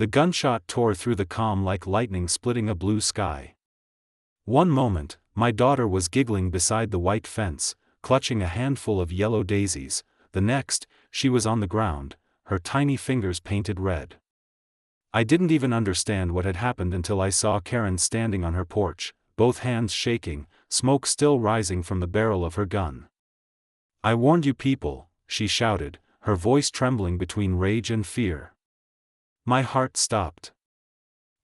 The gunshot tore through the calm like lightning splitting a blue sky. One moment, my daughter was giggling beside the white fence, clutching a handful of yellow daisies. The next, she was on the ground, her tiny fingers painted red. I didn't even understand what had happened until I saw Karen standing on her porch, both hands shaking, smoke still rising from the barrel of her gun. "I warned you people," she shouted, her voice trembling between rage and fear. My heart stopped.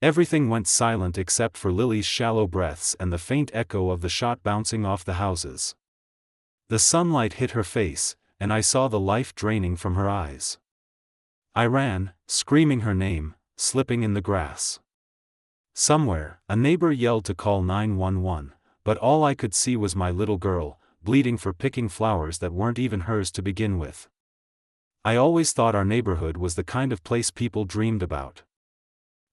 Everything went silent except for Lily's shallow breaths and the faint echo of the shot bouncing off the houses. The sunlight hit her face, and I saw the life draining from her eyes. I ran, screaming her name, slipping in the grass. Somewhere, a neighbor yelled to call 911, but all I could see was my little girl, bleeding for picking flowers that weren't even hers to begin with. I always thought our neighborhood was the kind of place people dreamed about.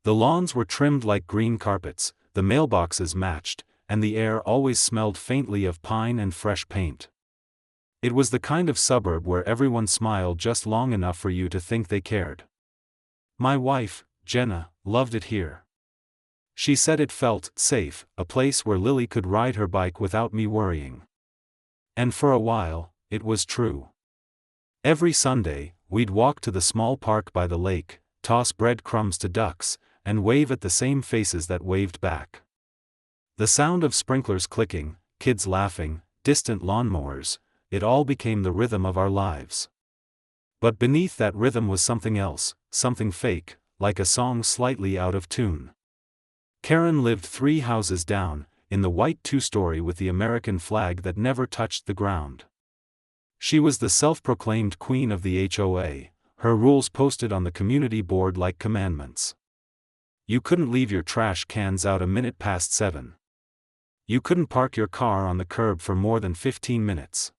The lawns were trimmed like green carpets, the mailboxes matched, and the air always smelled faintly of pine and fresh paint. It was the kind of suburb where everyone smiled just long enough for you to think they cared. My wife, Jenna, loved it here. She said it felt safe, a place where Lily could ride her bike without me worrying. And for a while, it was true. Every Sunday, we'd walk to the small park by the lake, toss breadcrumbs to ducks, and wave at the same faces that waved back. The sound of sprinklers clicking, kids laughing, distant lawnmowers, it all became the rhythm of our lives. But beneath that rhythm was something else, something fake, like a song slightly out of tune. Karen lived 3 houses down, in the white 2-story with the American flag that never touched the ground. She was the self-proclaimed queen of the HOA, her rules posted on the community board like commandments. You couldn't leave your trash cans out a minute past 7. You couldn't park your car on the curb for more than 15 minutes.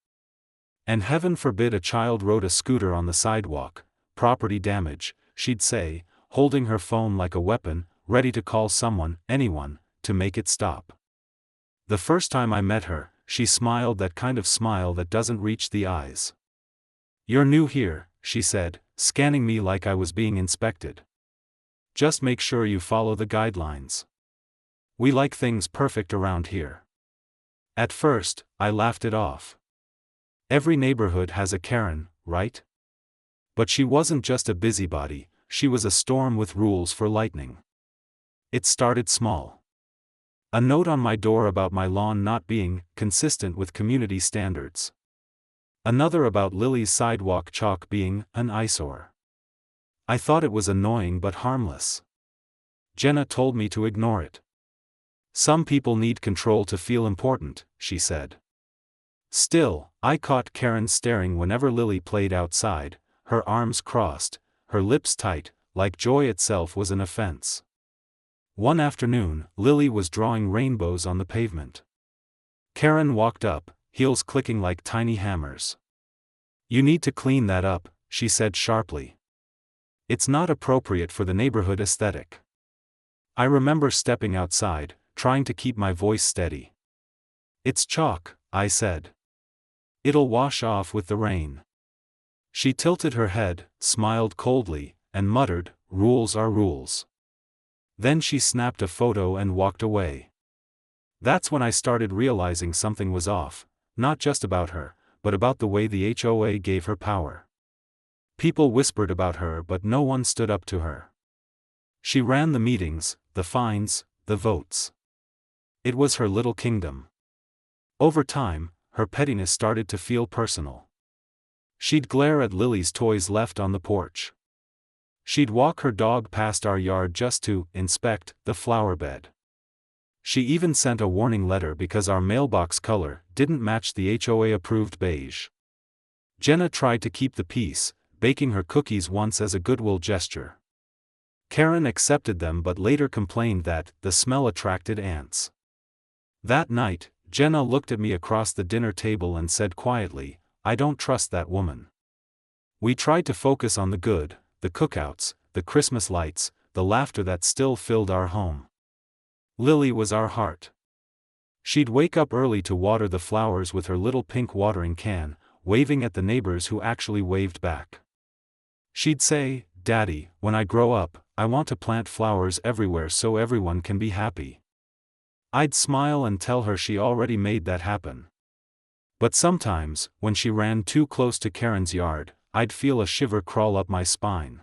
And heaven forbid a child rode a scooter on the sidewalk. Property damage, she'd say, holding her phone like a weapon, ready to call someone, anyone, to make it stop. The first time I met her, she smiled that kind of smile that doesn't reach the eyes. "You're new here," she said, scanning me like I was being inspected. "Just make sure you follow the guidelines. We like things perfect around here." At first, I laughed it off. Every neighborhood has a Karen, right? But she wasn't just a busybody, she was a storm with rules for lightning. It started small. A note on my door about my lawn not being consistent with community standards. Another about Lily's sidewalk chalk being an eyesore. I thought it was annoying but harmless. Jenna told me to ignore it. "Some people need control to feel important," she said. Still, I caught Karen staring whenever Lily played outside, her arms crossed, her lips tight, like joy itself was an offense. One afternoon, Lily was drawing rainbows on the pavement. Karen walked up, heels clicking like tiny hammers. "You need to clean that up," she said sharply. "It's not appropriate for the neighborhood aesthetic." I remember stepping outside, trying to keep my voice steady. "It's chalk," I said. "It'll wash off with the rain." She tilted her head, smiled coldly, and muttered, "Rules are rules." Then she snapped a photo and walked away. That's when I started realizing something was off, not just about her, but about the way the HOA gave her power. People whispered about her but no one stood up to her. She ran the meetings, the fines, the votes. It was her little kingdom. Over time, her pettiness started to feel personal. She'd glare at Lily's toys left on the porch. She'd walk her dog past our yard just to inspect the flower bed. She even sent a warning letter because our mailbox color didn't match the HOA-approved beige. Jenna tried to keep the peace, baking her cookies once as a goodwill gesture. Karen accepted them but later complained that the smell attracted ants. That night, Jenna looked at me across the dinner table and said quietly, "I don't trust that woman." We tried to focus on the good, the cookouts, the Christmas lights, the laughter that still filled our home. Lily was our heart. She'd wake up early to water the flowers with her little pink watering can, waving at the neighbors who actually waved back. She'd say, "Daddy, when I grow up, I want to plant flowers everywhere so everyone can be happy. I'd smile and tell her she already made that happen. But sometimes, when she ran too close to Karen's yard, I'd feel a shiver crawl up my spine.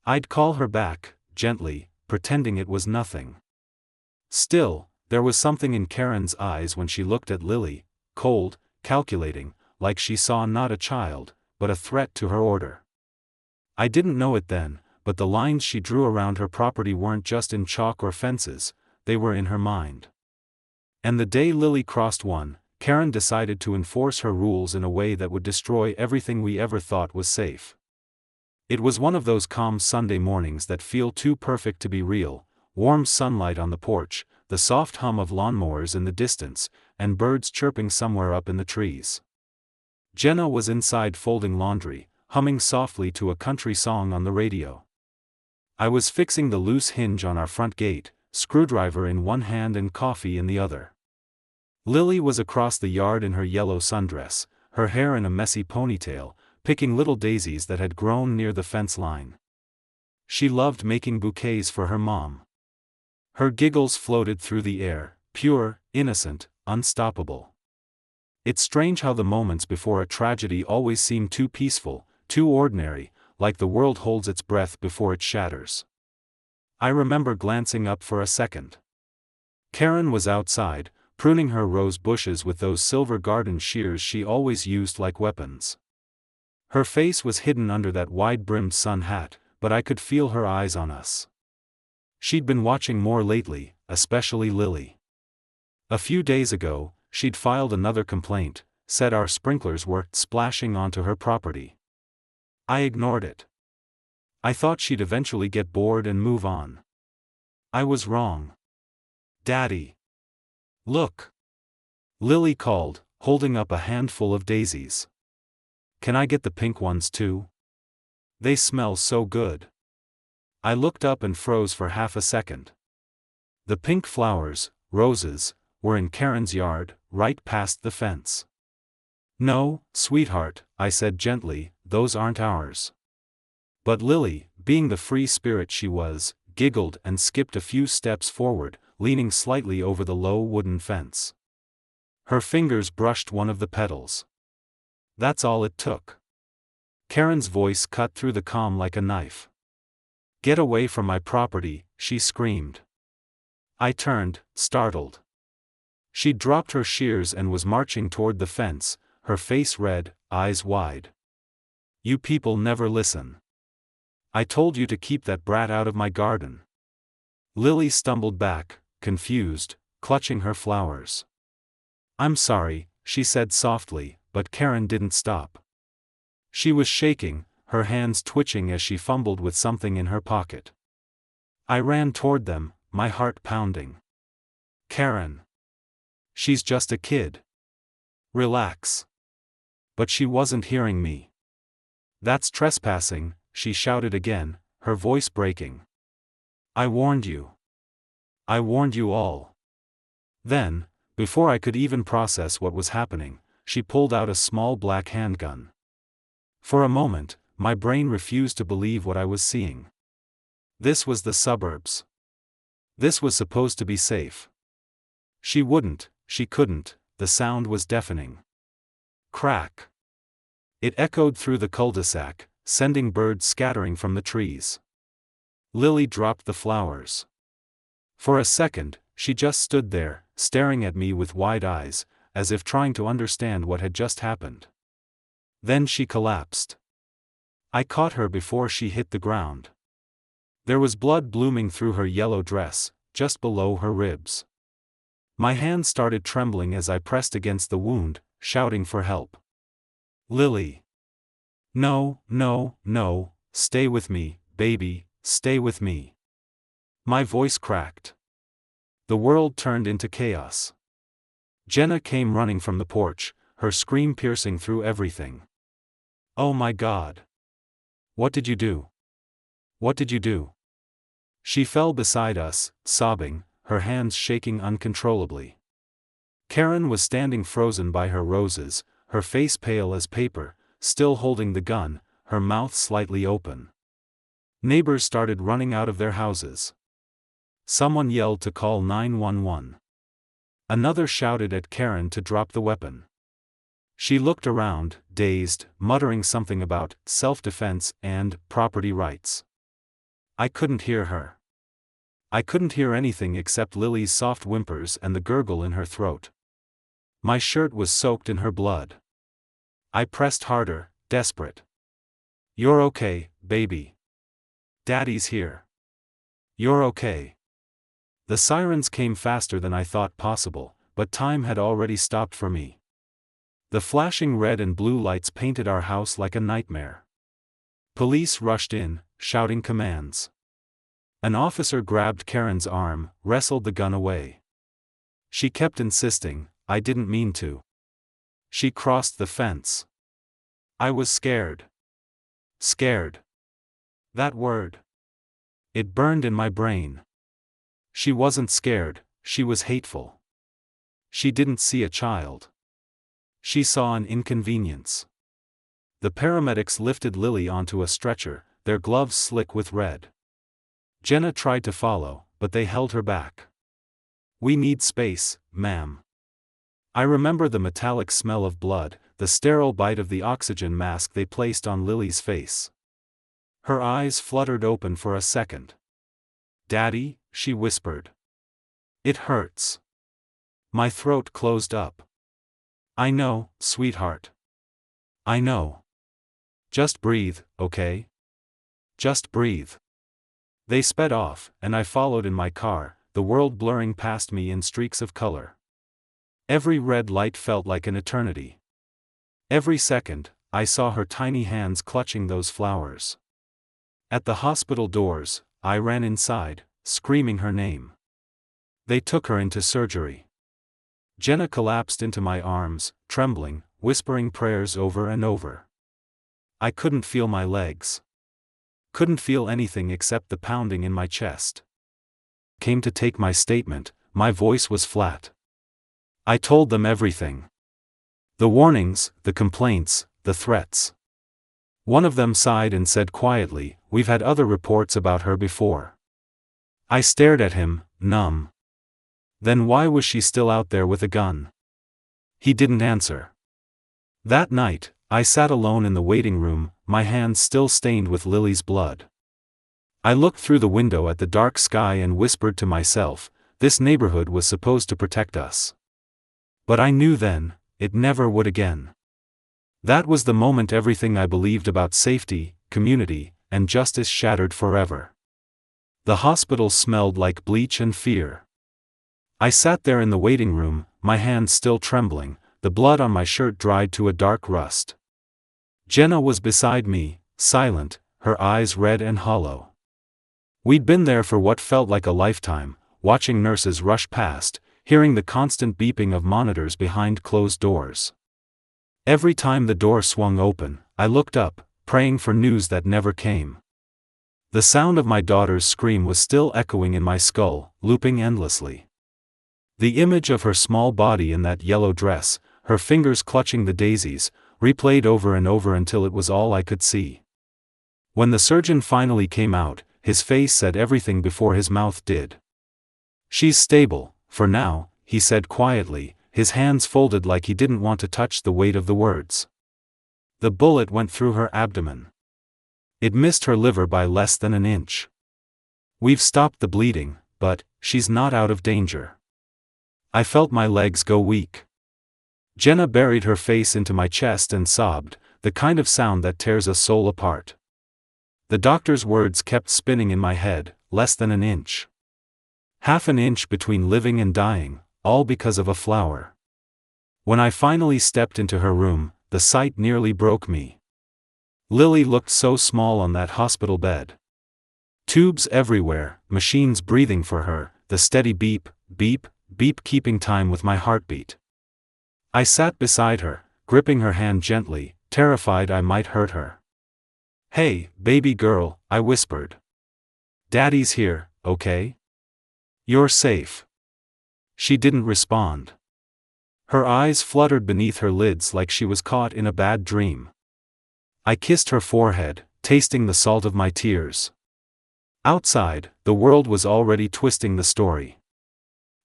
I'd call her back, gently, pretending it was nothing. Still, there was something in Karen's eyes when she looked at Lily, cold, calculating, like she saw not a child, but a threat to her order. I didn't know it then, but the lines she drew around her property weren't just in chalk or fences, they were in her mind. And the day Lily crossed one, Karen decided to enforce her rules in a way that would destroy everything we ever thought was safe. It was one of those calm Sunday mornings that feel too perfect to be real: warm sunlight on the porch, the soft hum of lawnmowers in the distance, and birds chirping somewhere up in the trees. Jenna was inside folding laundry, humming softly to a country song on the radio. I was fixing the loose hinge on our front gate, screwdriver in one hand and coffee in the other. Lily was across the yard in her yellow sundress, her hair in a messy ponytail, picking little daisies that had grown near the fence line. She loved making bouquets for her mom. Her giggles floated through the air, pure, innocent, unstoppable. It's strange how the moments before a tragedy always seem too peaceful, too ordinary, like the world holds its breath before it shatters. I remember glancing up for a second. Karen was outside, pruning her rose bushes with those silver garden shears she always used like weapons. Her face was hidden under that wide-brimmed sun hat, but I could feel her eyes on us. She'd been watching more lately, especially Lily. A few days ago, she'd filed another complaint, said our sprinklers were splashing onto her property. I ignored it. I thought she'd eventually get bored and move on. I was wrong. Daddy. Look. Lily called, holding up a handful of daisies. Can I get the pink ones too? They smell so good. I looked up and froze for half a second. The pink flowers, roses, were in Karen's yard, right past the fence. No, sweetheart, I said gently, those aren't ours. But Lily, being the free spirit she was, giggled and skipped a few steps forward, leaning slightly over the low wooden fence. Her fingers brushed one of the petals. That's all it took. Karen's voice cut through the calm like a knife. Get away from my property, she screamed. I turned, startled. She'd dropped her shears and was marching toward the fence, her face red, eyes wide. You people never listen. I told you to keep that brat out of my garden. Lily stumbled back, confused, clutching her flowers. I'm sorry, she said softly, but Karen didn't stop. She was shaking, her hands twitching as she fumbled with something in her pocket. I ran toward them, my heart pounding. Karen. She's just a kid. Relax. But she wasn't hearing me. That's trespassing, she shouted again, her voice breaking. I warned you. I warned you all. Then, before I could even process what was happening, she pulled out a small black handgun. For a moment, my brain refused to believe what I was seeing. This was the suburbs. This was supposed to be safe. She couldn't, the sound was deafening. Crack. It echoed through the cul-de-sac, sending birds scattering from the trees. Lily dropped the flowers. For a second, she just stood there, staring at me with wide eyes, as if trying to understand what had just happened. Then she collapsed. I caught her before she hit the ground. There was blood blooming through her yellow dress, just below her ribs. My hand started trembling as I pressed against the wound, shouting for help. Lily. No, no, no, stay with me, baby, stay with me. My voice cracked. The world turned into chaos. Jenna came running from the porch, her scream piercing through everything. Oh my God. What did you do? What did you do? She fell beside us, sobbing, her hands shaking uncontrollably. Karen was standing frozen by her roses, her face pale as paper, still holding the gun, her mouth slightly open. Neighbors started running out of their houses. Someone yelled to call 911. Another shouted at Karen to drop the weapon. She looked around, dazed, muttering something about self-defense and property rights. I couldn't hear her. I couldn't hear anything except Lily's soft whimpers and the gurgle in her throat. My shirt was soaked in her blood. I pressed harder, desperate. "You're okay, baby. Daddy's here. You're okay." The sirens came faster than I thought possible, but time had already stopped for me. The flashing red and blue lights painted our house like a nightmare. Police rushed in, shouting commands. An officer grabbed Karen's arm, wrestled the gun away. She kept insisting, "I didn't mean to." She crossed the fence. I was scared. Scared. That word. It burned in my brain. She wasn't scared, she was hateful. She didn't see a child. She saw an inconvenience. The paramedics lifted Lily onto a stretcher, their gloves slick with red. Jenna tried to follow, but they held her back. "We need space, ma'am." I remember the metallic smell of blood, the sterile bite of the oxygen mask they placed on Lily's face. Her eyes fluttered open for a second. "Daddy," she whispered. "It hurts." My throat closed up. "I know, sweetheart. I know. Just breathe, okay? Just breathe." They sped off, and I followed in my car, the world blurring past me in streaks of color. Every red light felt like an eternity. Every second, I saw her tiny hands clutching those flowers. At the hospital doors, I ran inside, screaming her name. They took her into surgery. Jenna collapsed into my arms, trembling, whispering prayers over and over. I couldn't feel my legs. Couldn't feel anything except the pounding in my chest. Came to take my statement, my voice was flat. I told them everything. The warnings, the complaints, the threats. One of them sighed and said quietly, "We've had other reports about her before." I stared at him, numb. Then why was she still out there with a gun? He didn't answer. That night, I sat alone in the waiting room, my hands still stained with Lily's blood. I looked through the window at the dark sky and whispered to myself, this neighborhood was supposed to protect us. But I knew then, it never would again. That was the moment everything I believed about safety, community, and justice shattered forever. The hospital smelled like bleach and fear. I sat there in the waiting room, my hands still trembling, the blood on my shirt dried to a dark rust. Jenna was beside me, silent, her eyes red and hollow. We'd been there for what felt like a lifetime, watching nurses rush past, hearing the constant beeping of monitors behind closed doors. Every time the door swung open, I looked up, praying for news that never came. The sound of my daughter's scream was still echoing in my skull, looping endlessly. The image of her small body in that yellow dress, her fingers clutching the daisies, replayed over and over until it was all I could see. When the surgeon finally came out, his face said everything before his mouth did. "She's stable, for now," he said quietly, his hands folded like he didn't want to touch the weight of the words. The bullet went through her abdomen. It missed her liver by less than an inch. "We've stopped the bleeding, but she's not out of danger." I felt my legs go weak. Jenna buried her face into my chest and sobbed, the kind of sound that tears a soul apart. The doctor's words kept spinning in my head, less than an inch. Half an inch between living and dying, all because of a flower. When I finally stepped into her room, the sight nearly broke me. Lily looked so small on that hospital bed. Tubes everywhere, machines breathing for her, the steady beep, beep, beep keeping time with my heartbeat. I sat beside her, gripping her hand gently, terrified I might hurt her. "Hey, baby girl," I whispered. "Daddy's here, okay? You're safe." She didn't respond. Her eyes fluttered beneath her lids like she was caught in a bad dream. I kissed her forehead, tasting the salt of my tears. Outside, the world was already twisting the story.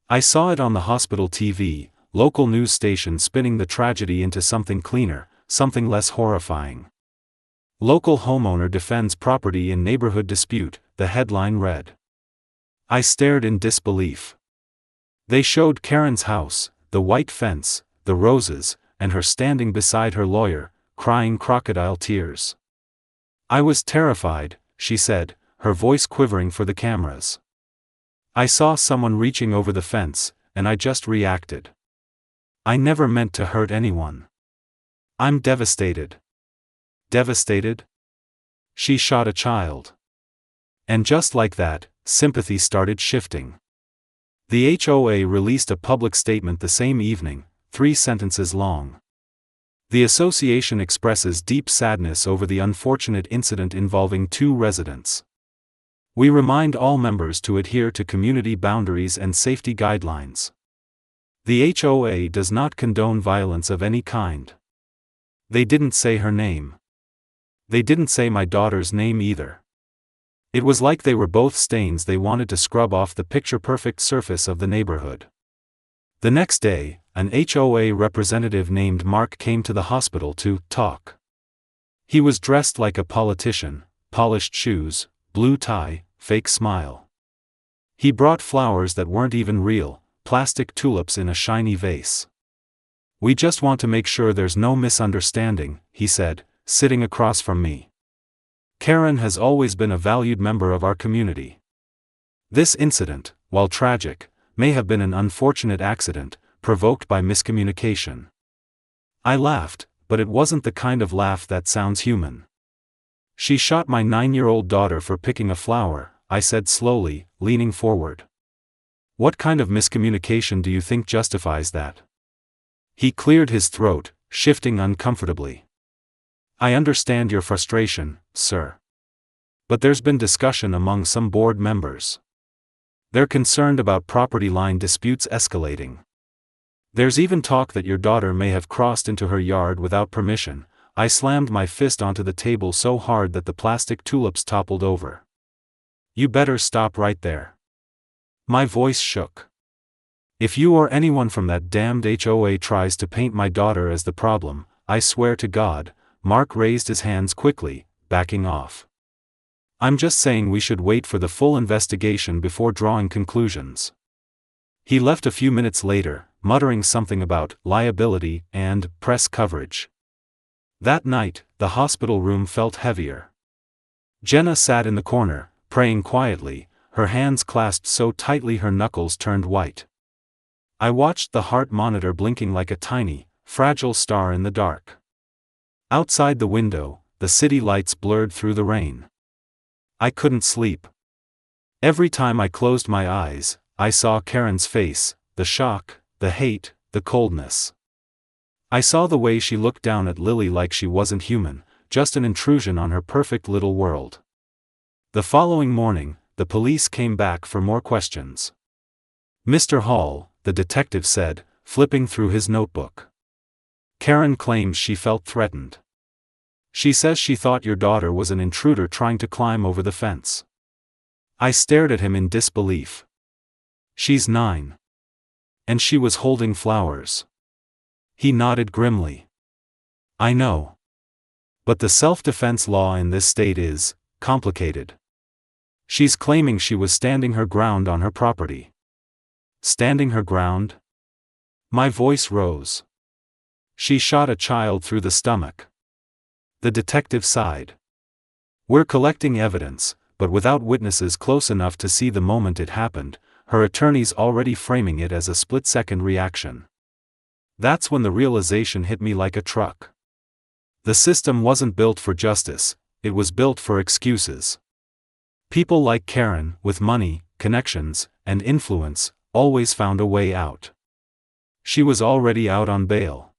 I saw it on the hospital TV, local news station spinning the tragedy into something cleaner, something less horrifying. Local homeowner defends property in neighborhood dispute, the headline read. I stared in disbelief. They showed Karen's house, the white fence, the roses, and her standing beside her lawyer, crying crocodile tears. I was terrified, she said, her voice quivering for the cameras. I saw someone reaching over the fence, and I just reacted. I never meant to hurt anyone. I'm devastated. Devastated? She shot a child. And just like that, sympathy started shifting. The HOA released a public statement the same evening, 3 sentences long. The association expresses deep sadness over the unfortunate incident involving 2 residents. We remind all members to adhere to community boundaries and safety guidelines. The HOA does not condone violence of any kind. They didn't say her name. They didn't say my daughter's name either. It was like they were both stains they wanted to scrub off the picture-perfect surface of the neighborhood. The next day, an HOA representative named Mark came to the hospital to talk. He was dressed like a politician, polished shoes, blue tie, fake smile. He brought flowers that weren't even real, plastic tulips in a shiny vase. We just want to make sure there's no misunderstanding, he said, sitting across from me. Karen has always been a valued member of our community. This incident, while tragic, may have been an unfortunate accident, provoked by miscommunication. I laughed, but it wasn't the kind of laugh that sounds human. She shot my 9-year-old daughter for picking a flower, I said slowly, leaning forward. What kind of miscommunication do you think justifies that? He cleared his throat, shifting uncomfortably. I understand your frustration, sir. But there's been discussion among some board members. They're concerned about property line disputes escalating. There's even talk that your daughter may have crossed into her yard without permission. I slammed my fist onto the table so hard that the plastic tulips toppled over. You better stop right there. My voice shook. If you or anyone from that damned HOA tries to paint my daughter as the problem, I swear to God. Mark raised his hands quickly, backing off. I'm just saying we should wait for the full investigation before drawing conclusions. He left a few minutes later, muttering something about liability and press coverage. That night, the hospital room felt heavier. Jenna sat in the corner, praying quietly, her hands clasped so tightly her knuckles turned white. I watched the heart monitor blinking like a tiny, fragile star in the dark. Outside the window, the city lights blurred through the rain. I couldn't sleep. Every time I closed my eyes, I saw Karen's face, the shock, the hate, the coldness. I saw the way she looked down at Lily like she wasn't human, just an intrusion on her perfect little world. The following morning, the police came back for more questions. Mr. Hall, the detective said, flipping through his notebook. Karen claims she felt threatened. She says she thought your daughter was an intruder trying to climb over the fence. I stared at him in disbelief. She's 9. And she was holding flowers. He nodded grimly. I know. But the self-defense law in this state is complicated. She's claiming she was standing her ground on her property. Standing her ground? My voice rose. She shot a child through the stomach. The detective sighed. We're collecting evidence, but without witnesses close enough to see the moment it happened, her attorney's already framing it as a split-second reaction. That's when the realization hit me like a truck. The system wasn't built for justice, it was built for excuses. People like Karen, with money, connections, and influence, always found a way out. She was already out on bail.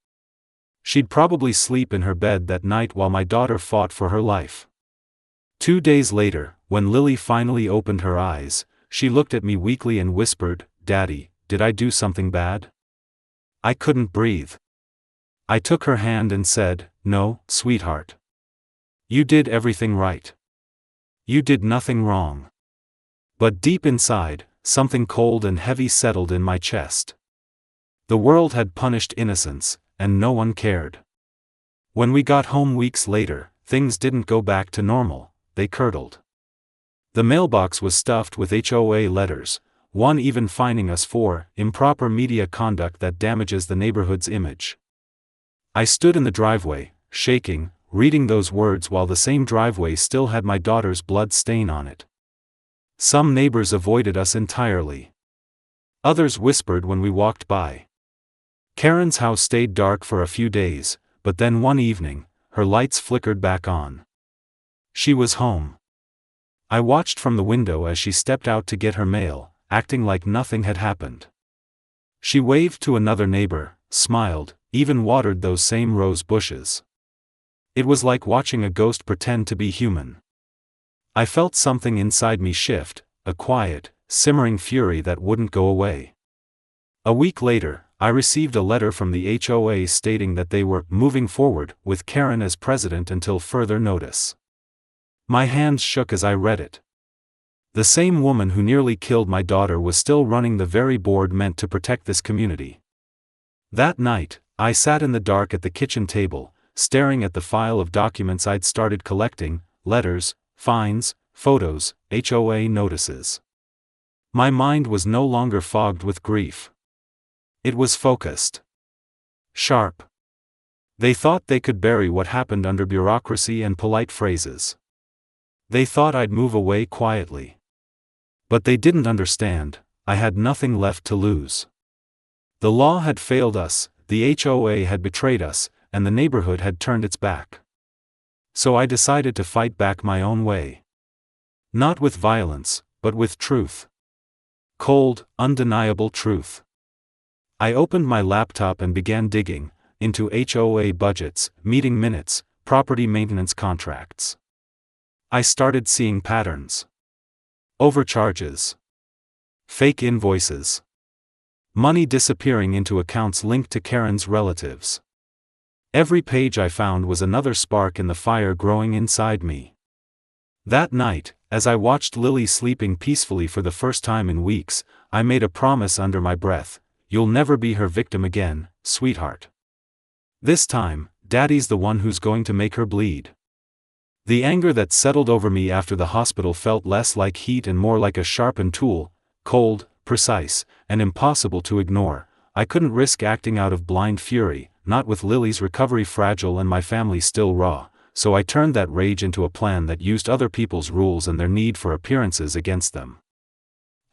She'd probably sleep in her bed that night while my daughter fought for her life. 2 days later, when Lily finally opened her eyes, she looked at me weakly and whispered, "Daddy, did I do something bad?" I couldn't breathe. I took her hand and said, "No, sweetheart. You did everything right. You did nothing wrong." But deep inside, something cold and heavy settled in my chest. The world had punished innocence, and no one cared. When we got home weeks later, things didn't go back to normal, they curdled. The mailbox was stuffed with HOA letters, one even fining us for improper media conduct that damages the neighborhood's image. I stood in the driveway, shaking, reading those words while the same driveway still had my daughter's blood stain on it. Some neighbors avoided us entirely. Others whispered when we walked by. Karen's house stayed dark for a few days, but then one evening, her lights flickered back on. She was home. I watched from the window as she stepped out to get her mail, acting like nothing had happened. She waved to another neighbor, smiled, even watered those same rose bushes. It was like watching a ghost pretend to be human. I felt something inside me shift, a quiet, simmering fury that wouldn't go away. A week later, I received a letter from the HOA stating that they were moving forward with Karen as president until further notice. My hands shook as I read it. The same woman who nearly killed my daughter was still running the very board meant to protect this community. That night, I sat in the dark at the kitchen table, staring at the file of documents I'd started collecting: letters, fines, photos, HOA notices. My mind was no longer fogged with grief. It was focused. Sharp. They thought they could bury what happened under bureaucracy and polite phrases. They thought I'd move away quietly. But they didn't understand, I had nothing left to lose. The law had failed us, the HOA had betrayed us, and the neighborhood had turned its back. So I decided to fight back my own way. Not with violence, but with truth. Cold, undeniable truth. I opened my laptop and began digging into HOA budgets, meeting minutes, property maintenance contracts. I started seeing patterns. Overcharges. Fake invoices. Money disappearing into accounts linked to Karen's relatives. Every page I found was another spark in the fire growing inside me. That night, as I watched Lily sleeping peacefully for the first time in weeks, I made a promise under my breath: "You'll never be her victim again, sweetheart. This time, Daddy's the one who's going to make her bleed." The anger that settled over me after the hospital felt less like heat and more like a sharpened tool, cold, precise, and impossible to ignore. I couldn't risk acting out of blind fury, not with Lily's recovery fragile and my family still raw, so I turned that rage into a plan that used other people's rules and their need for appearances against them.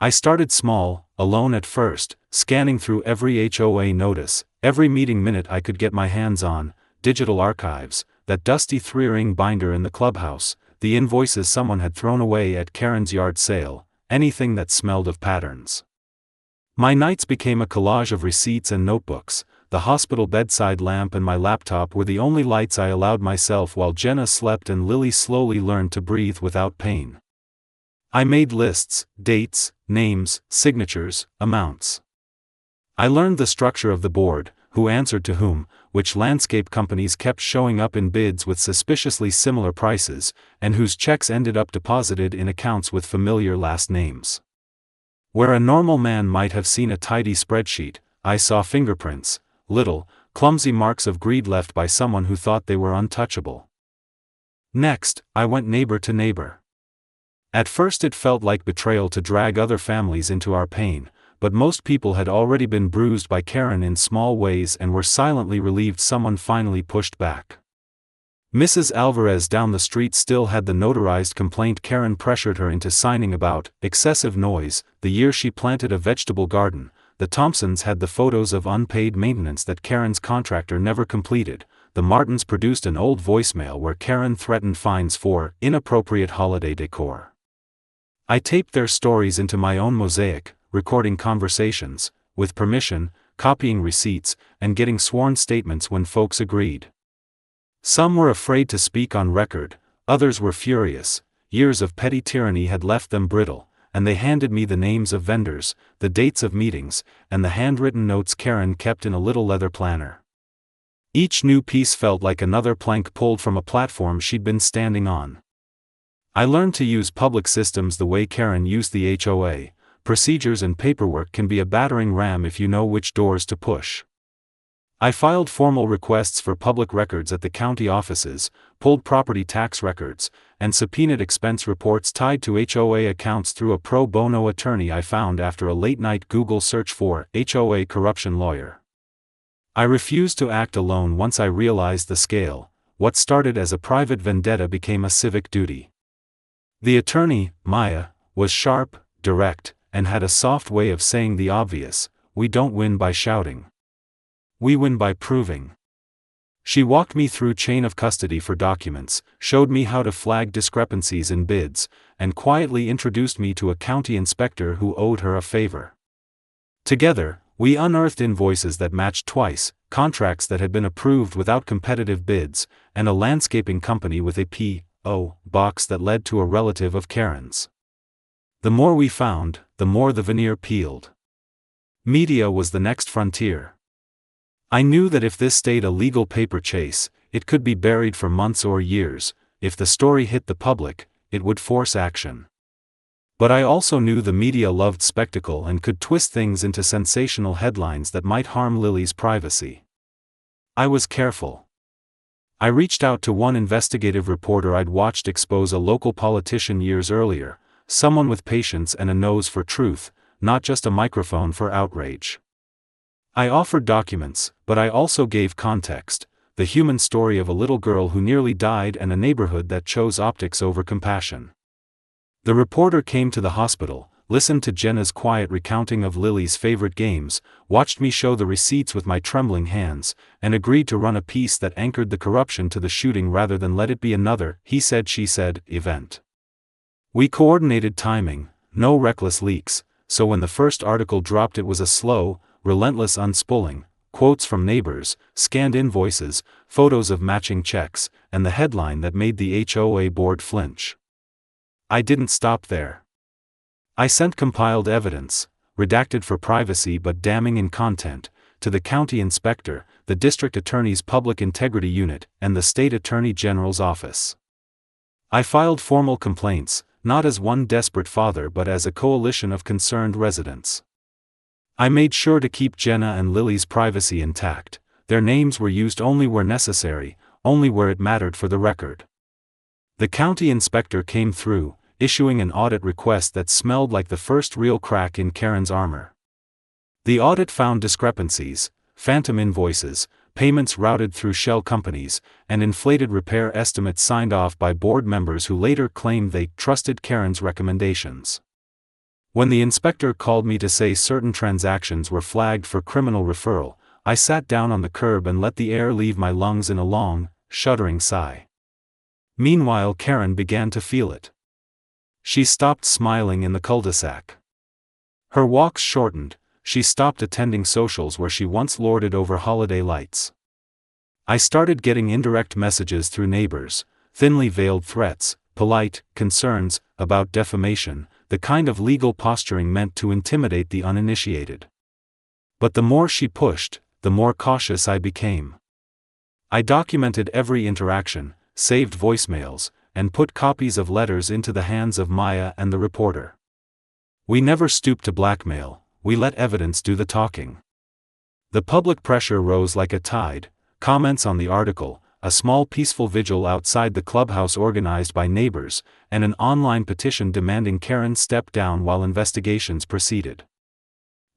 I started small, alone at first, scanning through every HOA notice, every meeting minute I could get my hands on, digital archives, that dusty 3-ring binder in the clubhouse, the invoices someone had thrown away at Karen's yard sale, anything that smelled of patterns. My nights became a collage of receipts and notebooks. The hospital bedside lamp and my laptop were the only lights I allowed myself while Jenna slept and Lily slowly learned to breathe without pain. I made lists, dates, names, signatures, amounts. I learned the structure of the board, who answered to whom, which landscape companies kept showing up in bids with suspiciously similar prices, and whose checks ended up deposited in accounts with familiar last names. Where a normal man might have seen a tidy spreadsheet, I saw fingerprints, little, clumsy marks of greed left by someone who thought they were untouchable. Next, I went neighbor to neighbor. At first it felt like betrayal to drag other families into our pain, but most people had already been bruised by Karen in small ways and were silently relieved someone finally pushed back. Mrs. Alvarez down the street still had the notarized complaint Karen pressured her into signing about excessive noise the year she planted a vegetable garden. The Thompsons had the photos of unpaid maintenance that Karen's contractor never completed. The Martins produced an old voicemail where Karen threatened fines for inappropriate holiday decor. I taped their stories into my own mosaic, recording conversations, with permission, copying receipts, and getting sworn statements when folks agreed. Some were afraid to speak on record, others were furious. Years of petty tyranny had left them brittle, and they handed me the names of vendors, the dates of meetings, and the handwritten notes Karen kept in a little leather planner. Each new piece felt like another plank pulled from a platform she'd been standing on. I learned to use public systems the way Karen used the HOA. Procedures and paperwork can be a battering ram if you know which doors to push. I filed formal requests for public records at the county offices, pulled property tax records, and subpoenaed expense reports tied to HOA accounts through a pro bono attorney I found after a late-night Google search for HOA corruption lawyer. I refused to act alone once I realized the scale. What started as a private vendetta became a civic duty. The attorney, Maya, was sharp, direct, and had a soft way of saying the obvious: we don't win by shouting. We win by proving. She walked me through chain of custody for documents, showed me how to flag discrepancies in bids, and quietly introduced me to a county inspector who owed her a favor. Together, we unearthed invoices that matched twice, contracts that had been approved without competitive bids, and a landscaping company with a P.O. box that led to a relative of Karen's. The more we found, the more the veneer peeled. Media was the next frontier. I knew that if this stayed a legal paper chase, it could be buried for months or years. If the story hit the public, it would force action. But I also knew the media loved spectacle and could twist things into sensational headlines that might harm Lily's privacy. I was careful. I reached out to one investigative reporter I'd watched expose a local politician years earlier, someone with patience and a nose for truth, not just a microphone for outrage. I offered documents, but I also gave context: the human story of a little girl who nearly died and a neighborhood that chose optics over compassion. The reporter came to the hospital, listened to Jenna's quiet recounting of Lily's favorite games, watched me show the receipts with my trembling hands, and agreed to run a piece that anchored the corruption to the shooting rather than let it be another he said she said event. We coordinated timing, no reckless leaks, so when the first article dropped it was a slow, relentless unspooling: quotes from neighbors, scanned invoices, photos of matching checks, and the headline that made the HOA board flinch. I didn't stop there. I sent compiled evidence, redacted for privacy but damning in content, to the county inspector, the district attorney's public integrity unit, and the state attorney general's office. I filed formal complaints, not as one desperate father but as a coalition of concerned residents. I made sure to keep Jenna and Lily's privacy intact. Their names were used only where necessary, only where it mattered for the record. The county inspector came through, issuing an audit request that smelled like the first real crack in Karen's armor. The audit found discrepancies, phantom invoices, payments routed through shell companies, and inflated repair estimates signed off by board members who later claimed they trusted Karen's recommendations. When the inspector called me to say certain transactions were flagged for criminal referral, I sat down on the curb and let the air leave my lungs in a long, shuddering sigh. Meanwhile, Karen began to feel it. She stopped smiling in the cul-de-sac. Her walks shortened. She stopped attending socials where she once lorded over holiday lights. I started getting indirect messages through neighbors, thinly veiled threats, polite concerns about defamation, the kind of legal posturing meant to intimidate the uninitiated. But the more she pushed, the more cautious I became. I documented every interaction, saved voicemails, and put copies of letters into the hands of Maya and the reporter. We never stooped to blackmail, we let evidence do the talking. The public pressure rose like a tide: comments on the article, a small peaceful vigil outside the clubhouse organized by neighbors, and an online petition demanding Karen step down while investigations proceeded.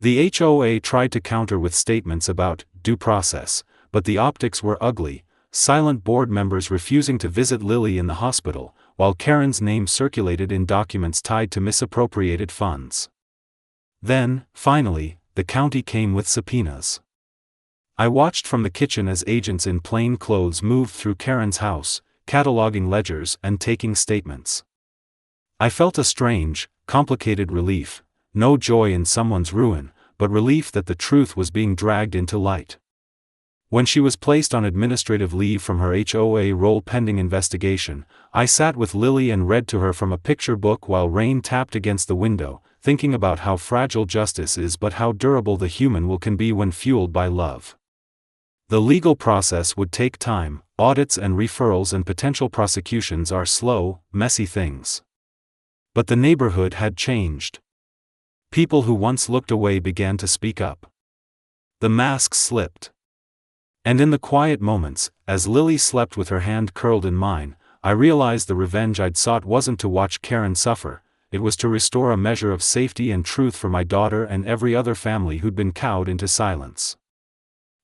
The HOA tried to counter with statements about due process, but the optics were ugly: silent board members refusing to visit Lily in the hospital, while Karen's name circulated in documents tied to misappropriated funds. Then, finally, the county came with subpoenas. I watched from the kitchen as agents in plain clothes moved through Karen's house, cataloging ledgers and taking statements. I felt a strange, complicated relief: no joy in someone's ruin, but relief that the truth was being dragged into light. When she was placed on administrative leave from her HOA role pending investigation, I sat with Lily and read to her from a picture book while rain tapped against the window, thinking about how fragile justice is but how durable the human will can be when fueled by love. The legal process would take time. Audits and referrals and potential prosecutions are slow, messy things. But the neighborhood had changed. People who once looked away began to speak up. The masks slipped. And in the quiet moments, as Lily slept with her hand curled in mine, I realized the revenge I'd sought wasn't to watch Karen suffer, it was to restore a measure of safety and truth for my daughter and every other family who'd been cowed into silence.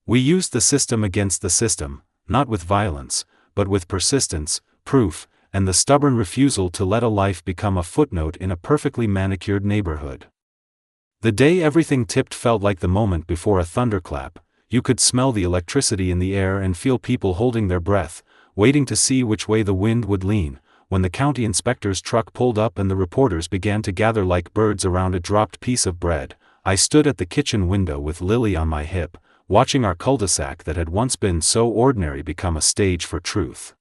We used the system against the system, not with violence, but with persistence, proof, and the stubborn refusal to let a life become a footnote in a perfectly manicured neighborhood. The day everything tipped felt like the moment before a thunderclap. You could smell the electricity in the air and feel people holding their breath, waiting to see which way the wind would lean, when the county inspector's truck pulled up and the reporters began to gather like birds around a dropped piece of bread. I stood at the kitchen window with Lily on my hip, watching our cul-de-sac that had once been so ordinary become a stage for truth.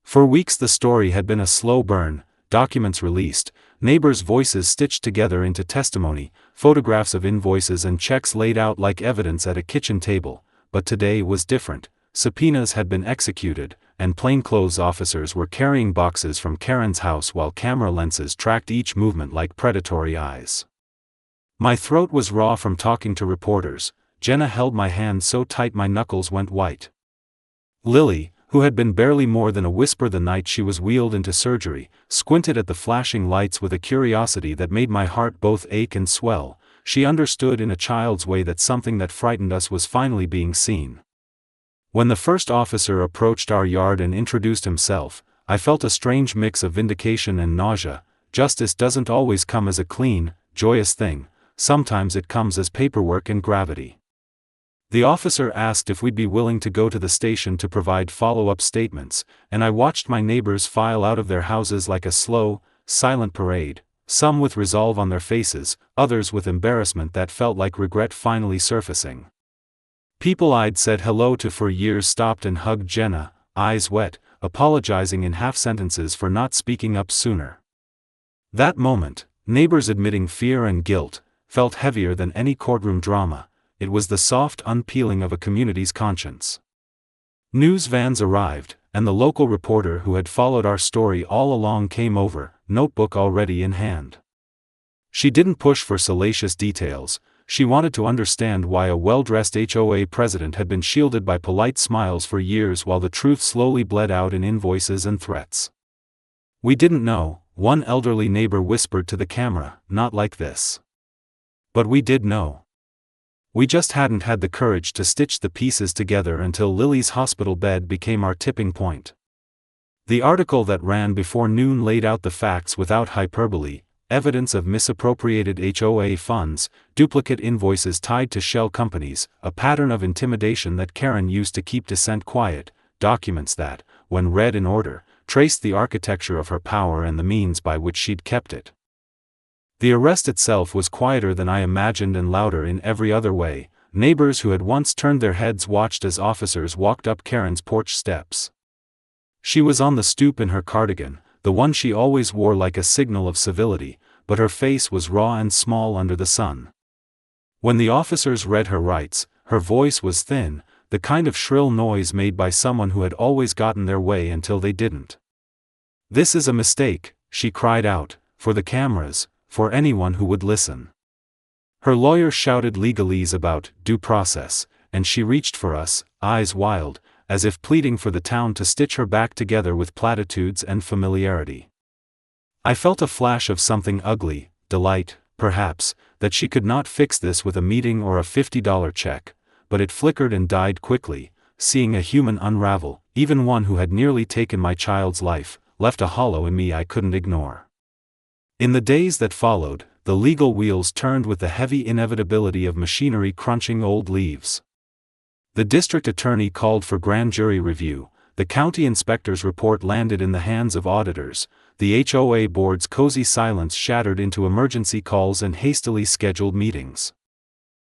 For weeks the story had been a slow burn, documents released, neighbors' voices stitched together into testimony, photographs of invoices and checks laid out like evidence at a kitchen table, but today was different. Subpoenas had been executed, and plainclothes officers were carrying boxes from Karen's house while camera lenses tracked each movement like predatory eyes. My throat was raw from talking to reporters. Jenna held my hand so tight my knuckles went white. Lily, who had been barely more than a whisper the night she was wheeled into surgery, squinted at the flashing lights with a curiosity that made my heart both ache and swell. She understood in a child's way that something that frightened us was finally being seen. When the first officer approached our yard and introduced himself, I felt a strange mix of vindication and nausea. Justice doesn't always come as a clean, joyous thing, sometimes it comes as paperwork and gravity. The officer asked if we'd be willing to go to the station to provide follow-up statements, and I watched my neighbors file out of their houses like a slow, silent parade, some with resolve on their faces, others with embarrassment that felt like regret finally surfacing. People I'd said hello to for years stopped and hugged Jenna, eyes wet, apologizing in half-sentences for not speaking up sooner. That moment, neighbors admitting fear and guilt, felt heavier than any courtroom drama. It was the soft unpeeling of a community's conscience. News vans arrived, and the local reporter who had followed our story all along came over, notebook already in hand. She didn't push for salacious details, she wanted to understand why a well-dressed HOA president had been shielded by polite smiles for years while the truth slowly bled out in invoices and threats. We didn't know, one elderly neighbor whispered to the camera, not like this. But we did know. We just hadn't had the courage to stitch the pieces together until Lily's hospital bed became our tipping point. The article that ran before noon laid out the facts without hyperbole, evidence of misappropriated HOA funds, duplicate invoices tied to shell companies, a pattern of intimidation that Karen used to keep dissent quiet, documents that, when read in order, traced the architecture of her power and the means by which she'd kept it. The arrest itself was quieter than I imagined and louder in every other way. Neighbors who had once turned their heads watched as officers walked up Karen's porch steps. She was on the stoop in her cardigan, the one she always wore like a signal of civility, but her face was raw and small under the sun. When the officers read her rights, her voice was thin, the kind of shrill noise made by someone who had always gotten their way until they didn't. "This is a mistake," she cried out, for the cameras, for anyone who would listen. Her lawyer shouted legalese about due process, and she reached for us, eyes wild, as if pleading for the town to stitch her back together with platitudes and familiarity. I felt a flash of something ugly, delight, perhaps, that she could not fix this with a meeting or a $50 check, but it flickered and died quickly. Seeing a human unravel, even one who had nearly taken my child's life, left a hollow in me I couldn't ignore. In the days that followed, the legal wheels turned with the heavy inevitability of machinery crunching old leaves. The district attorney called for grand jury review, the county inspector's report landed in the hands of auditors, the HOA board's cozy silence shattered into emergency calls and hastily scheduled meetings.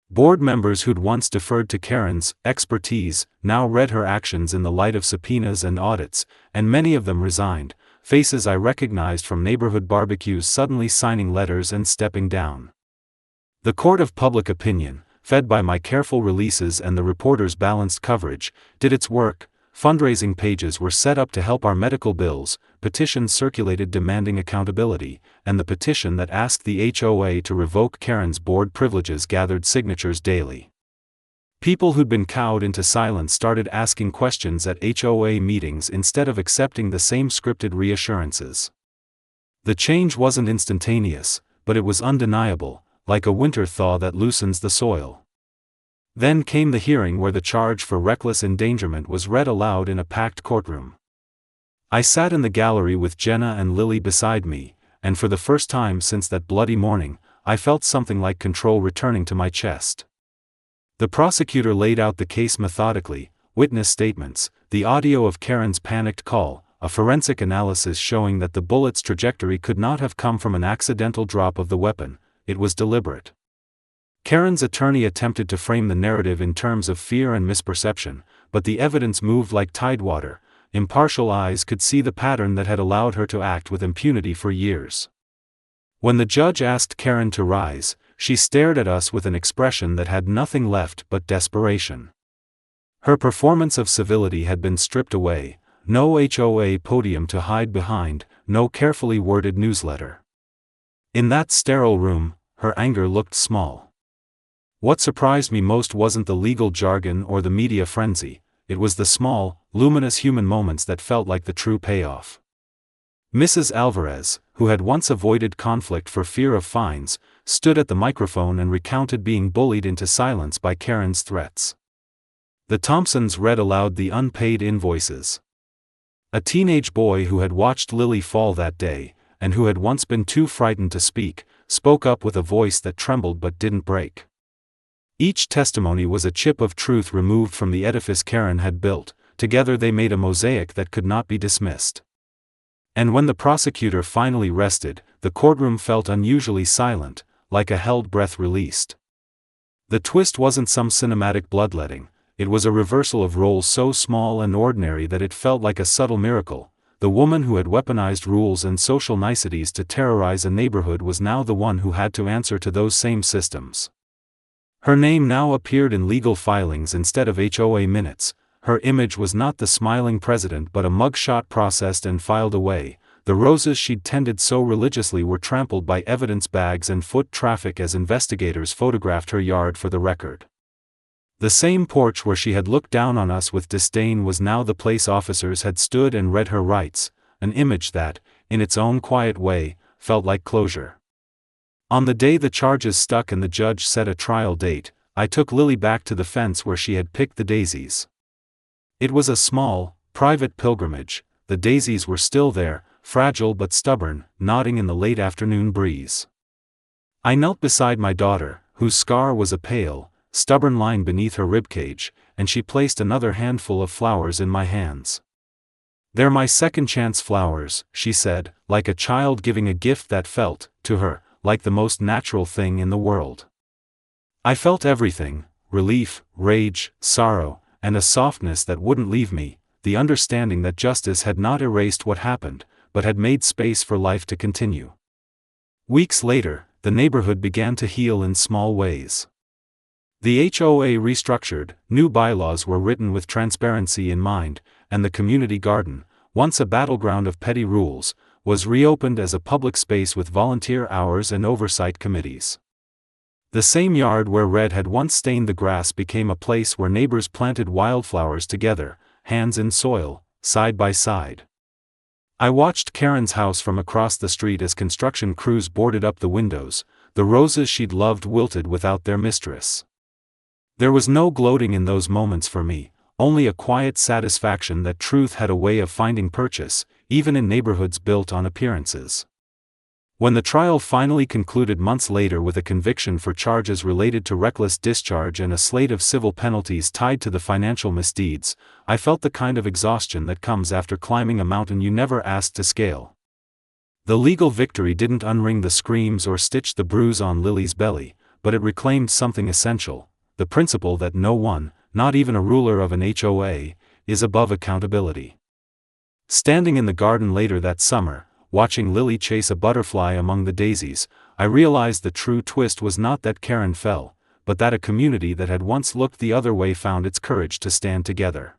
Board members who'd once deferred to Karen's expertise now read her actions in the light of subpoenas and audits, and many of them resigned, faces I recognized from neighborhood barbecues suddenly signing letters and stepping down. The court of public opinion, fed by my careful releases and the reporter's balanced coverage, did its work. Fundraising pages were set up to help our medical bills, petitions circulated demanding accountability, and the petition that asked the HOA to revoke Karen's board privileges gathered signatures daily. People who'd been cowed into silence started asking questions at HOA meetings instead of accepting the same scripted reassurances. The change wasn't instantaneous, but it was undeniable, like a winter thaw that loosens the soil. Then came the hearing where the charge for reckless endangerment was read aloud in a packed courtroom. I sat in the gallery with Jenna and Lily beside me, and for the first time since that bloody morning, I felt something like control returning to my chest. The prosecutor laid out the case methodically, witness statements, the audio of Karen's panicked call, a forensic analysis showing that the bullet's trajectory could not have come from an accidental drop of the weapon, it was deliberate. Karen's attorney attempted to frame the narrative in terms of fear and misperception, but the evidence moved like tidewater. Impartial eyes could see the pattern that had allowed her to act with impunity for years. When the judge asked Karen to rise, she stared at us with an expression that had nothing left but desperation. Her performance of civility had been stripped away, no HOA podium to hide behind, no carefully worded newsletter. In that sterile room, her anger looked small. What surprised me most wasn't the legal jargon or the media frenzy, it was the small, luminous human moments that felt like the true payoff. Mrs. Alvarez, who had once avoided conflict for fear of fines, stood at the microphone and recounted being bullied into silence by Karen's threats. The Thompsons read aloud the unpaid invoices. A teenage boy who had watched Lily fall that day, and who had once been too frightened to speak, spoke up with a voice that trembled but didn't break. Each testimony was a chip of truth removed from the edifice Karen had built. Together they made a mosaic that could not be dismissed. And when the prosecutor finally rested, the courtroom felt unusually silent, like a held breath released. The twist wasn't some cinematic bloodletting, it was a reversal of roles so small and ordinary that it felt like a subtle miracle. The woman who had weaponized rules and social niceties to terrorize a neighborhood was now the one who had to answer to those same systems. Her name now appeared in legal filings instead of HOA minutes. Her image was not the smiling president but a mugshot processed and filed away. The roses she'd tended so religiously were trampled by evidence bags and foot traffic as investigators photographed her yard for the record. The same porch where she had looked down on us with disdain was now the place officers had stood and read her rights, an image that, in its own quiet way, felt like closure. On the day the charges stuck and the judge set a trial date, I took Lily back to the fence where she had picked the daisies. It was a small, private pilgrimage. The daisies were still there, fragile but stubborn, nodding in the late afternoon breeze. I knelt beside my daughter, whose scar was a pale, stubborn line beneath her ribcage, and she placed another handful of flowers in my hands. "They're my second chance flowers," she said, like a child giving a gift that felt, to her, like the most natural thing in the world. I felt everything: relief, rage, sorrow, and a softness that wouldn't leave me, the understanding that justice had not erased what happened, but had made space for life to continue. Weeks later, the neighborhood began to heal in small ways. The HOA restructured, new bylaws were written with transparency in mind, and the community garden, once a battleground of petty rules, was reopened as a public space with volunteer hours and oversight committees. The same yard where red had once stained the grass became a place where neighbors planted wildflowers together, hands in soil, side by side. I watched Karen's house from across the street as construction crews boarded up the windows. The roses she'd loved wilted without their mistress. There was no gloating in those moments for me, only a quiet satisfaction that truth had a way of finding purchase, even in neighborhoods built on appearances. When the trial finally concluded months later with a conviction for charges related to reckless discharge and a slate of civil penalties tied to the financial misdeeds, I felt the kind of exhaustion that comes after climbing a mountain you never asked to scale. The legal victory didn't unring the screams or stitch the bruise on Lily's belly, but it reclaimed something essential: the principle that no one, not even a ruler of an HOA, is above accountability. Standing in the garden later that summer, watching Lily chase a butterfly among the daisies, I realized the true twist was not that Karen fell, but that a community that had once looked the other way found its courage to stand together.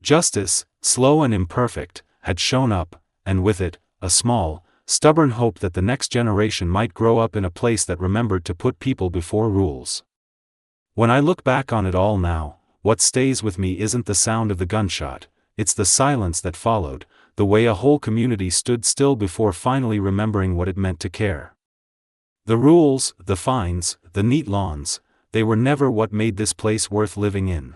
Justice, slow and imperfect, had shown up, and with it, a small, stubborn hope that the next generation might grow up in a place that remembered to put people before rules. When I look back on it all now, what stays with me isn't the sound of the gunshot, it's the silence that followed, the way a whole community stood still before finally remembering what it meant to care. The rules, the fines, the neat lawns, they were never what made this place worth living in.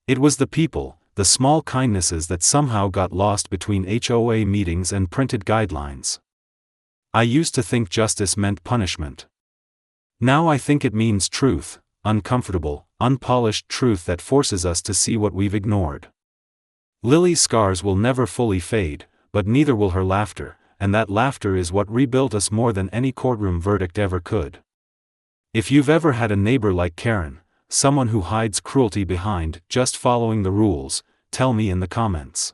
It was the people, the small kindnesses that somehow got lost between HOA meetings and printed guidelines. I used to think justice meant punishment. Now I think it means truth, uncomfortable, unpolished truth that forces us to see what we've ignored. Lily's scars will never fully fade, but neither will her laughter, and that laughter is what rebuilt us more than any courtroom verdict ever could. If you've ever had a neighbor like Karen, someone who hides cruelty behind just following the rules, tell me in the comments.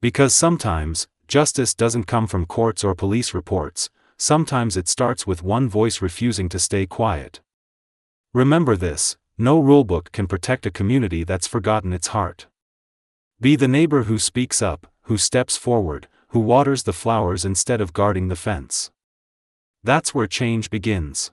Because sometimes, justice doesn't come from courts or police reports, sometimes it starts with one voice refusing to stay quiet. Remember this, no rulebook can protect a community that's forgotten its heart. Be the neighbor who speaks up, who steps forward, who waters the flowers instead of guarding the fence. That's where change begins.